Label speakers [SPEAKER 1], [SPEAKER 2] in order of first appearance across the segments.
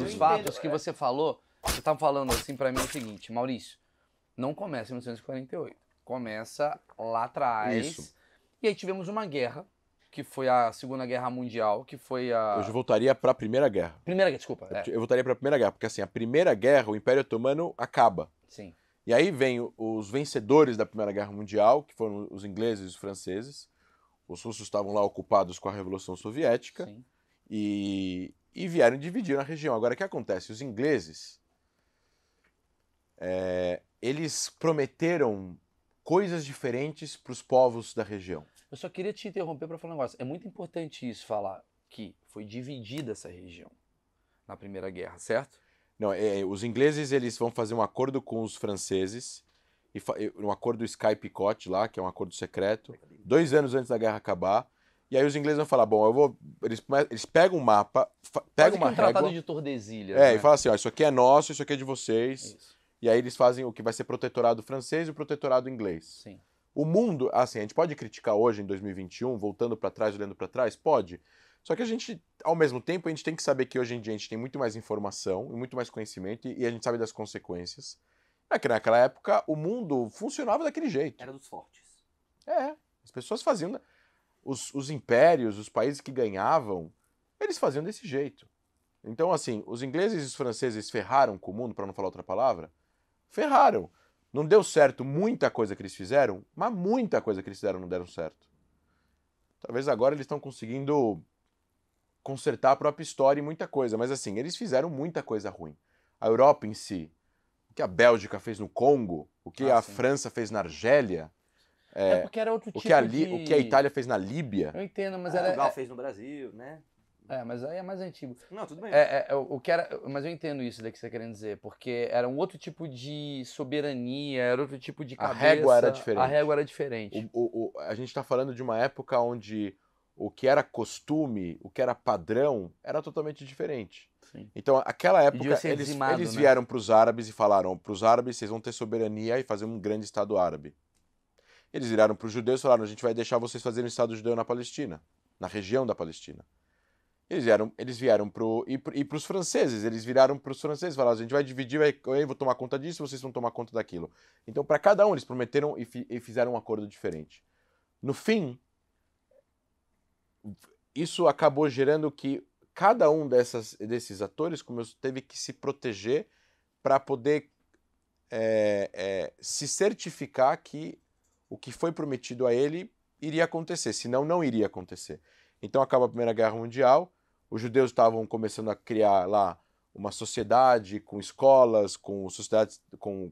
[SPEAKER 1] Os fatos que você falou, você tá falando assim pra mim o seguinte, Maurício, não começa em 1948, começa lá atrás.
[SPEAKER 2] Isso.
[SPEAKER 1] E aí tivemos uma guerra, que foi a Segunda Guerra Mundial, que foi
[SPEAKER 2] Eu
[SPEAKER 1] a...
[SPEAKER 2] já voltaria para a Primeira Guerra.
[SPEAKER 1] Primeira Guerra, desculpa,
[SPEAKER 2] Eu voltaria para a Primeira Guerra, porque assim, a Primeira Guerra, o Império Otomano acaba.
[SPEAKER 1] sim.
[SPEAKER 2] E aí vem os vencedores da Primeira Guerra Mundial, que foram os ingleses e os franceses. Os russos estavam lá ocupados com a Revolução Soviética.
[SPEAKER 1] Sim.
[SPEAKER 2] E vieram dividir a região. Agora, o que acontece? Os ingleses, eles prometeram coisas diferentes para os povos da região.
[SPEAKER 1] Eu só queria te interromper para falar um negócio. É muito importante isso, falar que foi dividida essa região na Primeira Guerra, certo?
[SPEAKER 2] Não, os ingleses eles vão fazer um acordo com os franceses, um acordo Skype-Picot lá, que é um acordo secreto, 2 anos antes da guerra acabar. E aí os ingleses vão falar, bom, eles pegam um mapa, pegam uma
[SPEAKER 1] um tratado
[SPEAKER 2] régua,
[SPEAKER 1] de Tordesilhas, né?
[SPEAKER 2] e falam assim, ó, isso aqui é nosso, isso aqui é de vocês.
[SPEAKER 1] Isso.
[SPEAKER 2] E aí eles fazem o que vai ser protetorado francês e o protetorado inglês.
[SPEAKER 1] Sim.
[SPEAKER 2] O mundo, assim, a gente pode criticar hoje, em 2021, voltando para trás, olhando para trás? Pode. Só que a gente, ao mesmo tempo, a gente tem que saber que hoje em dia a gente tem muito mais informação e muito mais conhecimento e a gente sabe das consequências. É que naquela época o mundo funcionava daquele jeito.
[SPEAKER 3] Era dos fortes.
[SPEAKER 2] As pessoas faziam... Os impérios, os países que ganhavam, eles faziam desse jeito. Então, assim, os ingleses e os franceses ferraram com o mundo, para não falar outra palavra, ferraram. Não deu certo muita coisa que eles fizeram, mas muita coisa que eles fizeram não deram certo. Talvez agora eles estão conseguindo consertar a própria história e muita coisa, mas assim, eles fizeram muita coisa ruim. A Europa em si, o que a Bélgica fez no Congo, o que a França fez na Argélia,
[SPEAKER 1] porque era outro tipo
[SPEAKER 2] o que a Itália fez na Líbia.
[SPEAKER 1] Eu entendo, mas
[SPEAKER 3] Portugal fez no Brasil, né?
[SPEAKER 1] mas aí é mais antigo.
[SPEAKER 3] Não, tudo bem.
[SPEAKER 1] O que era, mas eu entendo isso daí que você está querendo dizer, porque era um outro tipo de soberania, era outro tipo de cabeça.
[SPEAKER 2] A régua era diferente.
[SPEAKER 1] A régua era diferente.
[SPEAKER 2] A gente está falando de uma época onde o que era costume, o que era padrão, era totalmente diferente.
[SPEAKER 1] Sim.
[SPEAKER 2] Então, aquela época, eles vieram,
[SPEAKER 1] né,
[SPEAKER 2] para os árabes e falaram, para os árabes vocês vão ter soberania e fazer um grande Estado árabe. Eles viraram para os judeus e falaram, a gente vai deixar vocês fazerem um Estado judeu na Palestina, na região da Palestina. Eles vieram para os franceses, eles viraram para os franceses e falaram, a gente vai dividir, eu vou tomar conta disso, vocês vão tomar conta daquilo. Então, para cada um, eles prometeram e fizeram um acordo diferente. No fim, isso acabou gerando que cada um desses atores teve que se proteger para poder se certificar que o que foi prometido a ele iria acontecer, senão não iria acontecer. Então acaba a Primeira Guerra Mundial, os judeus estavam começando a criar lá uma sociedade com escolas, com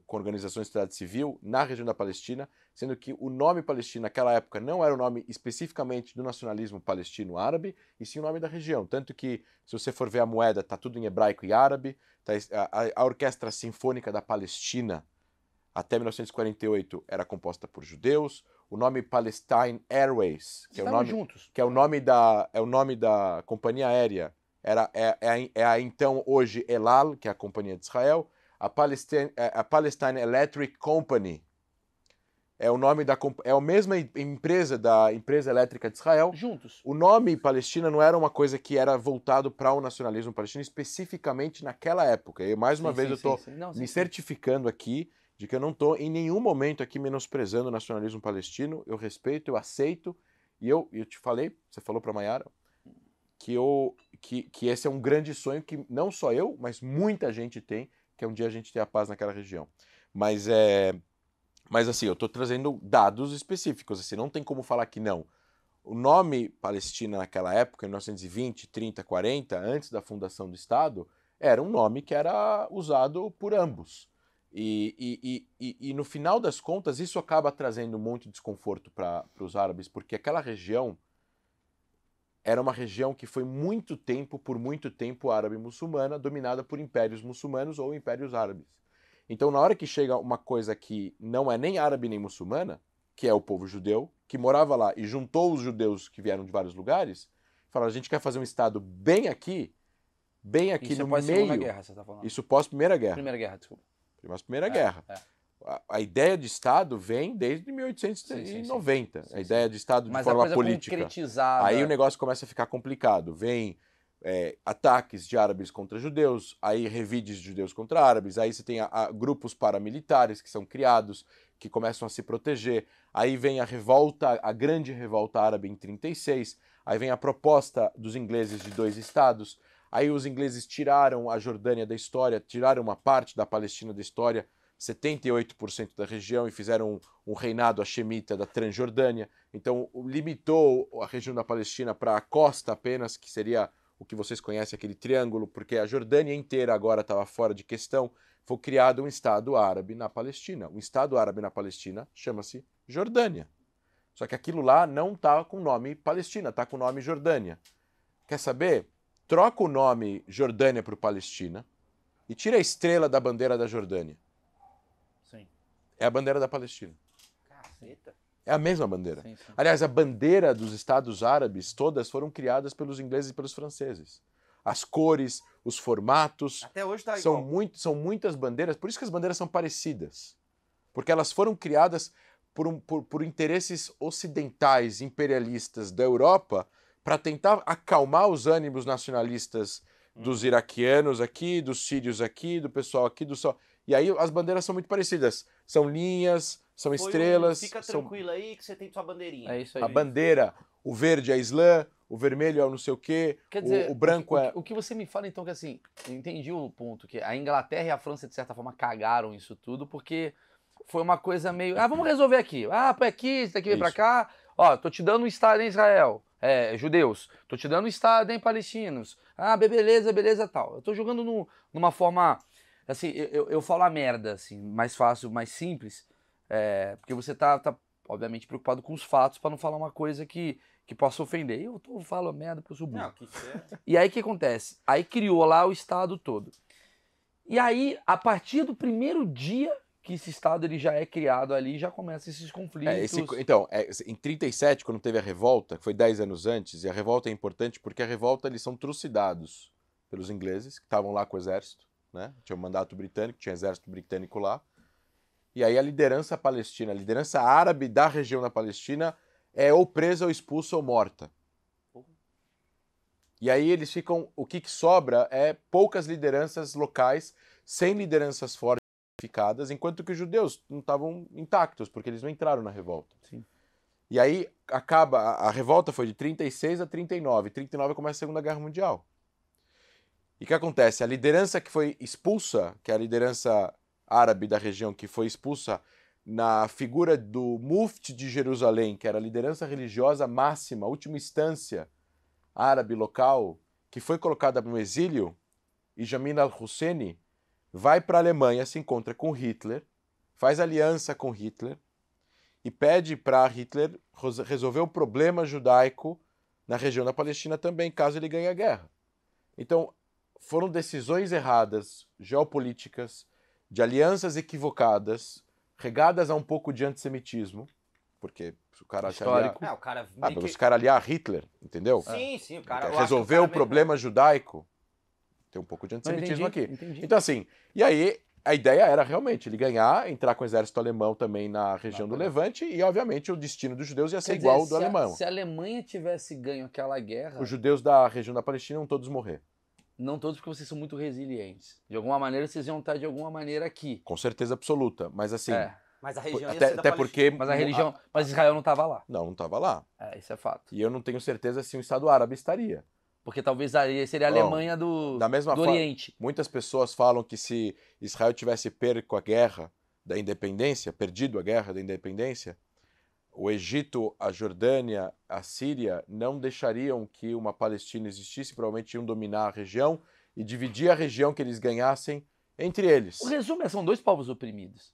[SPEAKER 2] organizações de sociedade civil na região da Palestina, sendo que o nome Palestina naquela época não era o nome especificamente do nacionalismo palestino árabe, e sim o nome da região. Tanto que, se você for ver a moeda, está tudo em hebraico e árabe, a Orquestra Sinfônica da Palestina, até 1948, era composta por judeus. O nome Palestine Airways, que é o nome da companhia aérea, é a então hoje El Al, que é a companhia de Israel. A Palestine Electric Company é a mesma empresa da empresa elétrica de Israel.
[SPEAKER 1] Juntos.
[SPEAKER 2] O nome Palestina não era uma coisa que era voltado para o nacionalismo palestino especificamente naquela época. E mais uma vez eu estou me certificando aqui de que eu não estou em nenhum momento aqui menosprezando o nacionalismo palestino. Eu respeito, eu aceito. E eu te falei, você falou para a Mayara, que esse é um grande sonho que não só eu, mas muita gente tem, que é um dia a gente ter a paz naquela região. Mas assim, eu estou trazendo dados específicos, assim, não tem como falar que não. O nome Palestina naquela época, em 1920, 30, 40, antes da fundação do Estado, era um nome que era usado por ambos. E no final das contas, isso acaba trazendo muito desconforto para os árabes, porque aquela região era uma região que foi por muito tempo árabe muçulmana, dominada por impérios muçulmanos ou impérios árabes. Então, na hora que chega uma coisa que não é nem árabe nem muçulmana, que é o povo judeu, que morava lá e juntou os judeus que vieram de vários lugares, falaram, a gente quer fazer um Estado bem aqui no meio...
[SPEAKER 1] Isso pós Segunda Guerra, você está falando?
[SPEAKER 2] Isso pós-Primeira Guerra.
[SPEAKER 1] Primeira Guerra, desculpa.
[SPEAKER 2] Primeira Guerra. A ideia de Estado vem desde 1890. A ideia de Estado de forma política.
[SPEAKER 1] Concretizada.
[SPEAKER 2] Aí o negócio começa a ficar complicado. Vem ataques de árabes contra judeus, aí revides de judeus contra árabes, aí você tem grupos paramilitares que são criados, que começam a se proteger, aí vem a revolta, a grande revolta árabe em 36, aí vem a proposta dos ingleses de 2 estados, aí os ingleses tiraram a Jordânia da história, tiraram uma parte da Palestina da história, 78% da região, e fizeram um reinado hashemita da Transjordânia, então limitou a região da Palestina para a costa apenas, que seria o que vocês conhecem, aquele triângulo, porque a Jordânia inteira agora estava fora de questão. Foi criado um Estado árabe na Palestina. Um Estado árabe na Palestina chama-se Jordânia. Só que aquilo lá não está com o nome Palestina, está com o nome Jordânia. Quer saber? Troca o nome Jordânia para o Palestina e tira a estrela da bandeira da Jordânia.
[SPEAKER 1] Sim.
[SPEAKER 2] É a bandeira da Palestina.
[SPEAKER 1] Caceta.
[SPEAKER 2] É a mesma bandeira.
[SPEAKER 1] Sim, sim.
[SPEAKER 2] Aliás, a bandeira dos Estados Árabes todas foram criadas pelos ingleses e pelos franceses. As cores, os formatos.
[SPEAKER 3] Até hoje tá
[SPEAKER 2] são,
[SPEAKER 3] igual.
[SPEAKER 2] são muitas bandeiras, por isso que as bandeiras são parecidas. Porque elas foram criadas por interesses ocidentais, imperialistas da Europa, para tentar acalmar os ânimos nacionalistas dos iraquianos aqui, dos sírios aqui, do pessoal aqui, do sol. E aí as bandeiras são muito parecidas. São linhas, são estrelas.
[SPEAKER 3] Fica
[SPEAKER 2] são...
[SPEAKER 3] tranquilo aí que você tem sua bandeirinha.
[SPEAKER 1] É isso aí.
[SPEAKER 2] A bandeira, o verde é Islã, o vermelho é o não sei o quê,
[SPEAKER 1] Quer dizer,
[SPEAKER 2] o branco é...
[SPEAKER 1] O que você me fala, então, que assim, eu entendi o ponto, que a Inglaterra e a França, de certa forma, cagaram isso tudo, porque foi uma coisa meio... vamos resolver aqui. Põe aqui, esse daqui vem pra
[SPEAKER 2] Isso.
[SPEAKER 1] cá. Ó, tô te dando um estado em Israel, judeus. Tô te dando um estado em palestinos. Beleza, tal. Eu tô jogando numa forma... Assim, eu falo a merda, assim, mais fácil, mais simples, porque você tá, obviamente, preocupado com os fatos pra não falar uma coisa que possa ofender. Eu falo a merda porque eu sou burro.
[SPEAKER 3] Não, que certo.
[SPEAKER 1] E aí o que acontece? Aí criou lá o estado todo. E aí, a partir do primeiro dia que esse estado ele já é criado ali, já começam esses conflitos.
[SPEAKER 2] Então, em 37, quando teve a revolta, que foi 10 anos antes, e a revolta é importante porque a revolta eles são trucidados pelos ingleses, que estavam lá com o exército, né? Tinha o mandato britânico, tinha exército britânico lá. E aí a liderança palestina, a liderança árabe da região da Palestina é ou presa ou expulsa ou morta. E aí eles ficam, o que sobra é poucas lideranças locais, sem lideranças fortificadas, enquanto que os judeus não estavam intactos, porque eles não entraram na revolta.
[SPEAKER 1] Sim.
[SPEAKER 2] E aí a revolta foi de 36 a 39, 39 começa a Segunda Guerra Mundial. E o que acontece? A liderança que foi expulsa, que é a liderança árabe da região, que foi expulsa na figura do Mufti de Jerusalém, que era a liderança religiosa máxima, última instância árabe local, que foi colocada no exílio, e Jamin al-Husseini vai para a Alemanha, se encontra com Hitler, faz aliança com Hitler e pede para Hitler resolver o problema judaico na região da Palestina também, caso ele ganhe a guerra. Então, foram decisões erradas, geopolíticas, de alianças equivocadas, regadas a um pouco de antissemitismo, porque o cara
[SPEAKER 1] Histórico.
[SPEAKER 3] O cara...
[SPEAKER 2] os caras aliar Hitler, entendeu?
[SPEAKER 3] Sim, o cara...
[SPEAKER 2] Resolver o problema judaico. Tem um pouco de antissemitismo aqui.
[SPEAKER 1] Entendi.
[SPEAKER 2] Então, assim, e aí a ideia era realmente ele ganhar, entrar com o exército alemão também na região do Levante, e obviamente o destino dos judeus ia ser igual ao do alemão.
[SPEAKER 1] Se a Alemanha tivesse ganho aquela guerra...
[SPEAKER 2] Os judeus da região da Palestina iam todos morrer.
[SPEAKER 1] Não todos, porque vocês são muito resilientes. De alguma maneira, vocês iam estar de alguma maneira aqui.
[SPEAKER 2] Com certeza absoluta, mas assim...
[SPEAKER 3] Mas a região ia
[SPEAKER 2] até,
[SPEAKER 3] ser da
[SPEAKER 2] até
[SPEAKER 3] Palestina.
[SPEAKER 2] porque...
[SPEAKER 1] Mas a religião... Mas Israel não estava lá.
[SPEAKER 2] Não estava lá.
[SPEAKER 1] Isso é fato.
[SPEAKER 2] E eu não tenho certeza se o Estado árabe estaria.
[SPEAKER 1] Porque talvez aí seria a Alemanha do Oriente.
[SPEAKER 2] Muitas pessoas falam que se Israel tivesse perco a guerra da independência, perdido a guerra da independência, o Egito, a Jordânia, a Síria não deixariam que uma Palestina existisse, provavelmente iam dominar a região e dividir a região que eles ganhassem entre eles.
[SPEAKER 1] O resumo são dois povos oprimidos.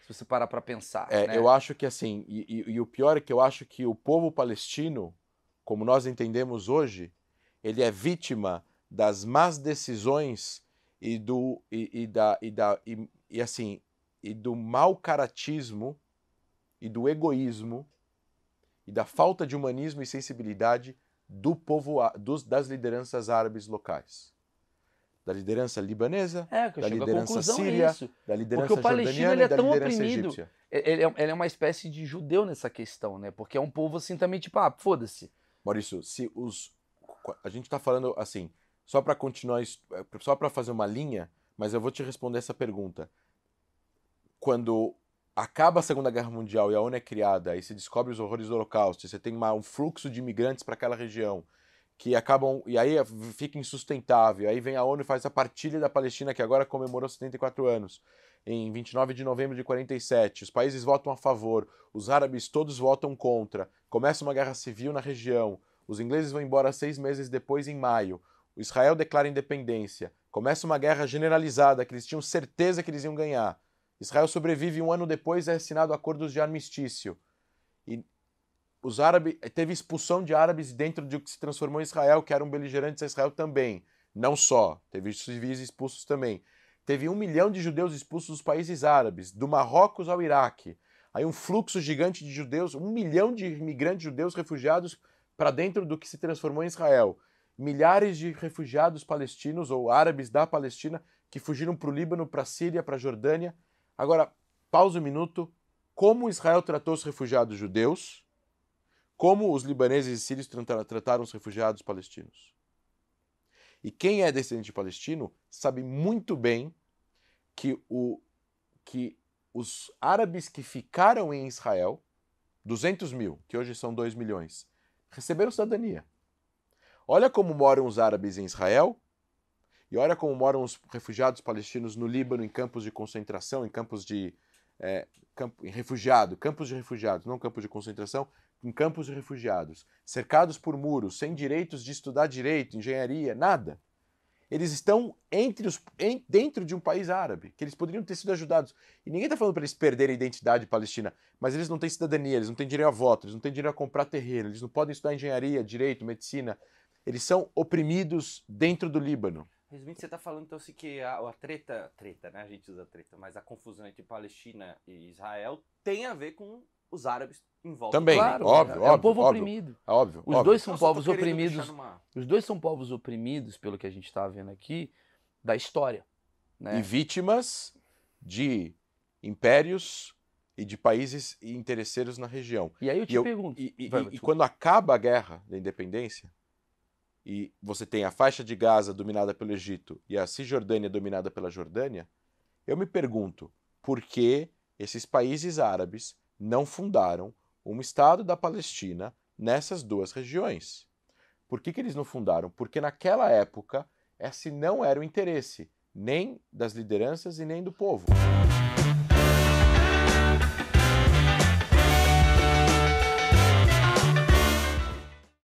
[SPEAKER 1] Se você parar para pensar. Né?
[SPEAKER 2] Eu acho que assim, e o pior é que eu acho que o povo palestino, como nós entendemos hoje, ele é vítima das más decisões e do mau caratismo e do egoísmo e da falta de humanismo e sensibilidade do povo das lideranças árabes locais. Da liderança libanesa, da liderança síria, da liderança jordaniana e da liderança egípcia.
[SPEAKER 1] Ele é uma espécie de judeu nessa questão, né? Porque é um povo assim também tipo, foda-se.
[SPEAKER 2] Maurício, a gente está falando assim, só para continuar, só para fazer uma linha, mas eu vou te responder essa pergunta. Quando acaba a Segunda Guerra Mundial e a ONU é criada, e se descobre os horrores do Holocausto, e você tem um fluxo de imigrantes para aquela região, que acabam, e aí fica insustentável, aí vem a ONU e faz a partilha da Palestina, que agora comemorou 74 anos, em 29 de novembro de 47, os países votam a favor, os árabes todos votam contra, começa uma guerra civil na região, os ingleses vão embora 6 meses depois, em maio, o Israel declara independência, começa uma guerra generalizada, que eles tinham certeza que eles iam ganhar, Israel sobrevive, 1 ano depois é assinado acordos de armistício. E os árabes, teve expulsão de árabes dentro de o que se transformou em Israel, que eram beligerantes a Israel também. Não só, teve civis expulsos também. Teve 1 milhão de judeus expulsos dos países árabes, do Marrocos ao Iraque. Aí um fluxo gigante de judeus, 1 milhão de imigrantes judeus refugiados para dentro do que se transformou em Israel. Milhares de refugiados palestinos ou árabes da Palestina que fugiram para o Líbano, para a Síria, para a Jordânia. Agora, pausa um minuto. Como Israel tratou os refugiados judeus? Como os libaneses e sírios trataram os refugiados palestinos? E quem é descendente palestino sabe muito bem que os árabes que ficaram em Israel, 200 mil, que hoje são 2 milhões, receberam cidadania. Olha como moram os árabes em Israel e olha como moram os refugiados palestinos no Líbano, em campos de concentração, em campos de campos de refugiados, não campos de concentração, em campos de refugiados, cercados por muros, sem direitos de estudar direito, engenharia, nada. Eles estão dentro de um país árabe, que eles poderiam ter sido ajudados. E ninguém está falando para eles perderem a identidade palestina, mas eles não têm cidadania, eles não têm direito a voto, eles não têm direito a comprar terreno, eles não podem estudar engenharia, direito, medicina. Eles são oprimidos dentro do Líbano.
[SPEAKER 3] Resumindo, você está falando então assim, que a treta, né? A gente usa treta, mas a confusão entre Palestina e Israel tem a ver com os árabes em volta.
[SPEAKER 2] Também,
[SPEAKER 1] Claro,
[SPEAKER 2] óbvio,
[SPEAKER 1] é um povo
[SPEAKER 2] óbvio,
[SPEAKER 1] oprimido.
[SPEAKER 2] óbvio.
[SPEAKER 1] Os dois são
[SPEAKER 3] Eu só tô
[SPEAKER 1] povos
[SPEAKER 3] querendo
[SPEAKER 1] oprimidos.
[SPEAKER 3] deixar numa-
[SPEAKER 1] Os dois são povos oprimidos, pelo que a gente está vendo aqui, da história. Né?
[SPEAKER 2] E vítimas de impérios e de países interesseiros na região.
[SPEAKER 1] E aí eu te pergunto.
[SPEAKER 2] E quando acaba a guerra da independência, e você tem a faixa de Gaza dominada pelo Egito e a Cisjordânia dominada pela Jordânia, eu me pergunto por que esses países árabes não fundaram um Estado da Palestina nessas duas regiões. Por que eles não fundaram? Porque naquela época esse não era o interesse nem das lideranças e nem do povo.